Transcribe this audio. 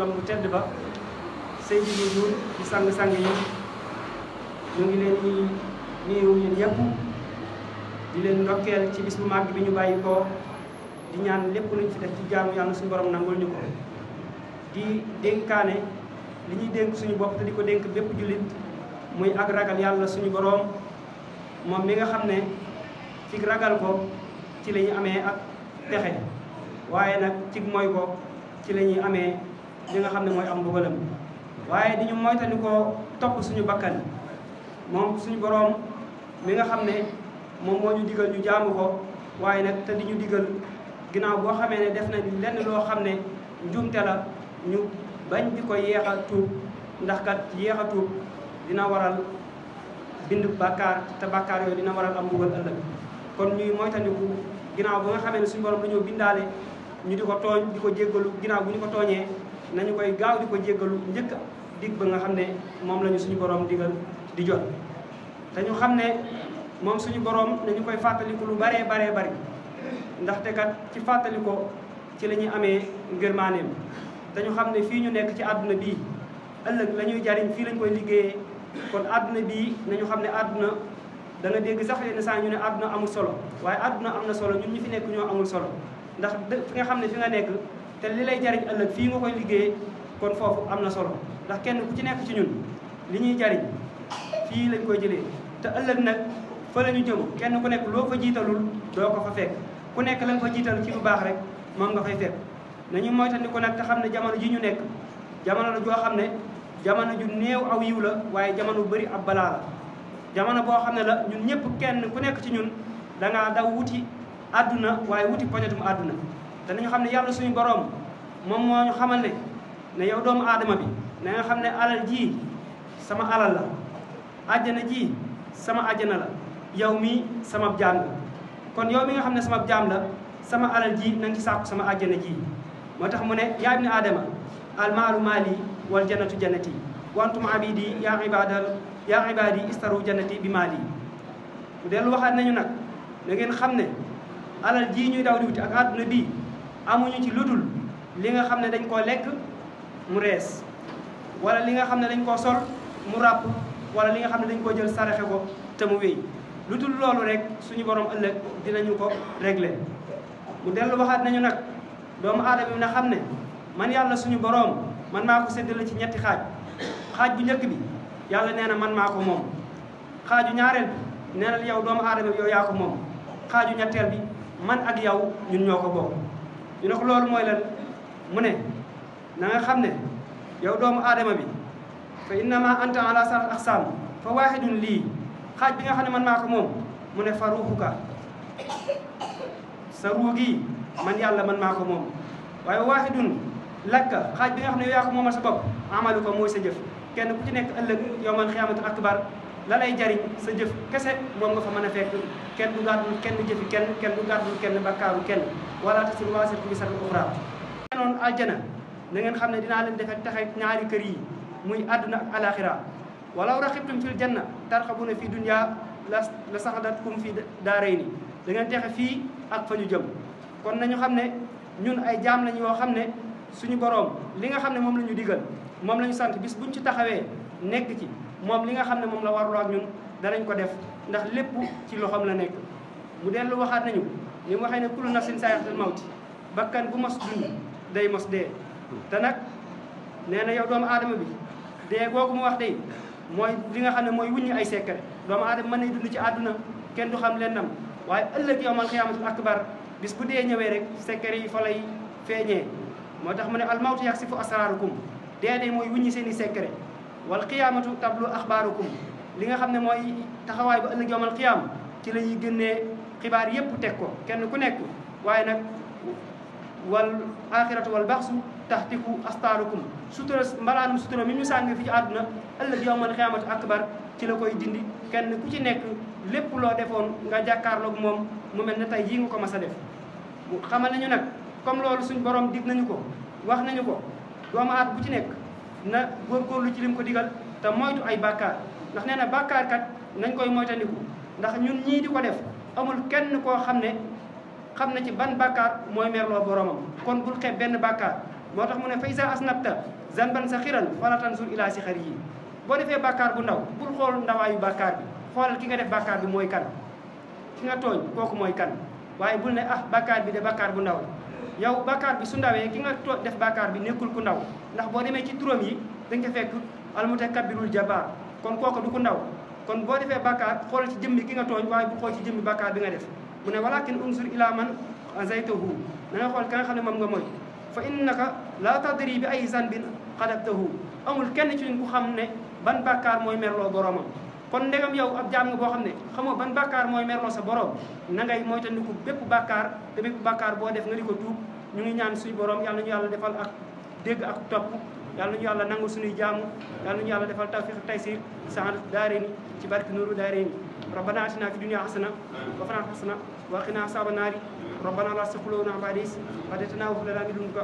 sangam bu tedd ba Seydi Wujud di sang-sang yi ñu ngi leen di nuyu yéen yëpp di leen ndokkeel ci bis bu màgg bi ñu bàyyi ko di ñaan lépp luñ fi def ci jaamu yàlla suñu borom nangul ñu ko di dénkaane li ñuy dénk suñu bopp te di ko dénk bépp jullit muy ak ragal yàlla suñu borom moom mi nga xam ne ci ragal ko ci la ñuy amee ak texe waaye nag ci mooy ko ci la ñuy amee li nga xam ne mooy am mbugalam waaye di ñu moytandi ko topp suñu bakkan moom suñu borom mi nga xam ne moom moo ñu digal ñu jaamu ko waaye nag te di ñu digal ginnaaw boo xamee ne def nañ lenn loo xam ne njuumte la ñu bañ di ko yéex a tuub ndax kat yéex a tuub dina waral bind bàkkaar te bàkkaar yooyu dina waral am mbugal ëllëg kon ñuy moytandiku ginnaaw ba nga xamee ne suñu borom dañoo bindaale ñu di ko tooñ di ko jéggalu ginnaaw bu ñu ko tooñee nañu koy gaaw di ko jéggalu njëkk dig ba nga xam ne moom la ñu suñu borom digal di jot te ñu xam ne moom suñu borom nañu koy fàttaliku lu baree bari ndaxte kat ci fàttali ko ci la ñuy amee ngërmaaneem te ñu xam ne fii ñu nekk ci àdduna bii ëllëg la ñuy jariñ fii lañ koy liggéeyee kon àdduna bii nañu xam ne àdduna da nga dégg sax yenn saa ñu ne àdduna amul solo waaye àdduna am na solo ñun ñi fi nekk ñoo amul solo ndax fi nga xam ne fi nga nekk te li lay jariñ ëllëg fii nga koy liggéeyee kon foofu am na solo ndax kenn ku ci nekk ci ñun li ñuy jariñ fii lañ koy jëlee te ëllëg nag fa la ñu jëm kenn ku nekk loo fa jiitalul doo ko fa fekk ku nekk la nga fa jiital ci lu baax rek moom nga fay fekk nañu moytandiku nag te xam ne jamono ji ñu nekk jamono la joo xam ne jamono ju néew aw yiw la waaye jamono bu bëri ab balaa la jamono boo xam ne la ñun ñëpp kenn ku nekk ci ñun dangaa daw wuti àdduna waaye wuti poñetum àdduna te nañu xam ne yàlla suñu borom moom moo ñu xamal ne yow doomu aadama bi na nga xam ne alal ji sama alal la àjjana ji sama àjjana la yow mi sama jaam la kon yow mi nga xam ne sama jaam la sama alal ji na nga ci sàkku sama àjjana ji moo tax mu ne yaa ibni aadama almaalu maali wal jannatu jannati wantum abidi yaa ibadi istaru jannati bi maali bu dellu waxaat nañu nag na ngeen xam ne alal ji ñuy daw di wuti ak àdduna bii amuñu ci ludul li nga xam ne dañ koo lekk mu rees wala li nga xam ne dañ koo sol mu ràpp wala li nga xam ne dañ koo jël saraxe ko te mu wéy lu dul loolu rek suñu borom ëllëg dinañu ko régler mu dellu waxaat nañu nag doomu aadama bi na xam ne man yàlla suñu borom man maa ko séddale ci ñetti xaaj bu njëkk bi yàlla nee na man maa ko moom xaaju ñaareel bi nee na yow doomu aadama bi yow yaa ko moom xaaju ñetteel bi man ak yow ñun ñoo ko bokk ñu ne ko loolu mooy lan mu ne na nga xam ne yow doomu aadama bi fa innama anta ala sar aqsam fa waahidun lii xaaj bi nga xam ne man maa ko moom mu ne fa ruuxuka sa ruu gi man yàlla man maa ko moom waaye waahidun lakka xaaj bi nga xam ne yow yaa ko moomal sa bopp amalu ko mooy sa jëf kenn ku ci nekk ëllëg yawmal xiyaamatul akbar la lay jariñ sa jëf kese moom nga fa mën a fekk kenn du gàddul kenn jëfi kenn du gàddul kenn bakkaaru kenn wala tasiru waasiratun wisra uxraa noonu aljana na ngeen xam ne dinaa leen defe taxe ñaari kër yi muy àdduna ak alaxira walaw raxibtum fil janna tarxabuna fi dunya la saxadatkum fi daarayni da ngeen texe fii ak fa ñu jëm kon nañu xam ne ñun ay jaam lañ yoo xam ne suñu boroom li nga xam ne moom la ñu digal moom la ñu sant bis buñ ci taxawee nekk ci moom li nga xam ne moom la warloo ak ñun danañ ko def ndax lépp ci loxoom la nekk mu dellu waxaat nañu ni mu waxee ne kullu nafsin saa'iqatul mawti bakkan bu mos dund day mos dee te nag nee na yow doomu aadama bi dee googu mu wax day mooy li nga xam ne mooy wuññi ay secret doomu aadama mën nay dund ci àdduna kenn du xam lennam waaye ëllëg yawmal xiyaamatul akbar bis bu dee ñëwee rek secret yi fa lay feeñee moo tax mu ne almawtu yaksifu asraarukum dee day mooy wuññi seen i secret wal xiyaamatu tablu axbaarukum li nga xam ne mooy taxawaay ba ëllëg yawmal xiyaam ci la ñuy génnee xibaar yépp teg ko kenn ku nekk waaye nag wal axiratu wal baxsu taxtiku astaarukum sutura mbalaanum sutura mi ñu sàng fi ci àdduna ëllëg yawmal xiyaamatu akbar ci la koy dindi kenn ku ci nekk lépp loo defoon nga jàkkaarloog moom mu mel ne tey jii nga ko mas a def mu xamal nañu nag comme loolu suñ borom dig nañu ko wax nañu ko doomu aat bu ci nekk na góorgóorlu ci lim ko digal te moytu ay bàkkaar ndax nee na bàkkaar kat nañ koy moytandiku ndax ñun ñii di ko def amul kenn koo xam ne xam na ci ban bàkkaar mooy merloo boromam kon bul xeeb benn bàkkaar moo tax mu ne fa isa asnabta zanban saxiran fala tansur ila sixarihi boo defee bàkkaar bu ndaw bul xool ndawaayu bàkkaar bi xoolal ki nga def bàkkaar bi mooy kan ki nga tooñ kooku mooy kan waaye bul ne ah bàkkaar bi de bàkkaar bu ndaw la yow bàkkaar bi su ndawee ki nga def bàkkaar bi nekkul ku ndaw ndax boo demee ci turam yi da nga fekk almutakabbirul jabbaar kon kooku du ku ndaw kon boo defee bàkkaar xoolal ci jëmmi ki nga tooñ waaye bu xool ci jëmmi bàkkaar bi nga def mu ne walakin unsur ila man azaytahu na nga xool ka nga xam ne moom nga mooy fa innaka la tadri bi ay zanbin xadabtahu amul kenn ci ñun ku xam ne ban bàkkaar mooy merloo boromam kon ndegam yow ab jaam nga boo xam ne xamoo ban bàkkaar mooy merloo sa borom na ngay moytandiku bépp bàkkaar te bépp bàkkaar boo def nga di ko tuub ñu ngi ñaan suñu borom yàlla ñu yàlla defal ak dégg ak topp yàlla ñu yàlla nangu suñuy jaamu yàlla ñu yàlla defal tawfiq taysir sa'adat daarayni ci barke nuuru daarayni rabbana atina fi dunya hasana wa fil akhirati hasana wa qina azaban naari rabbana la tuzigh qulubana ba'da idh hadaytana wa hab lana min ladunka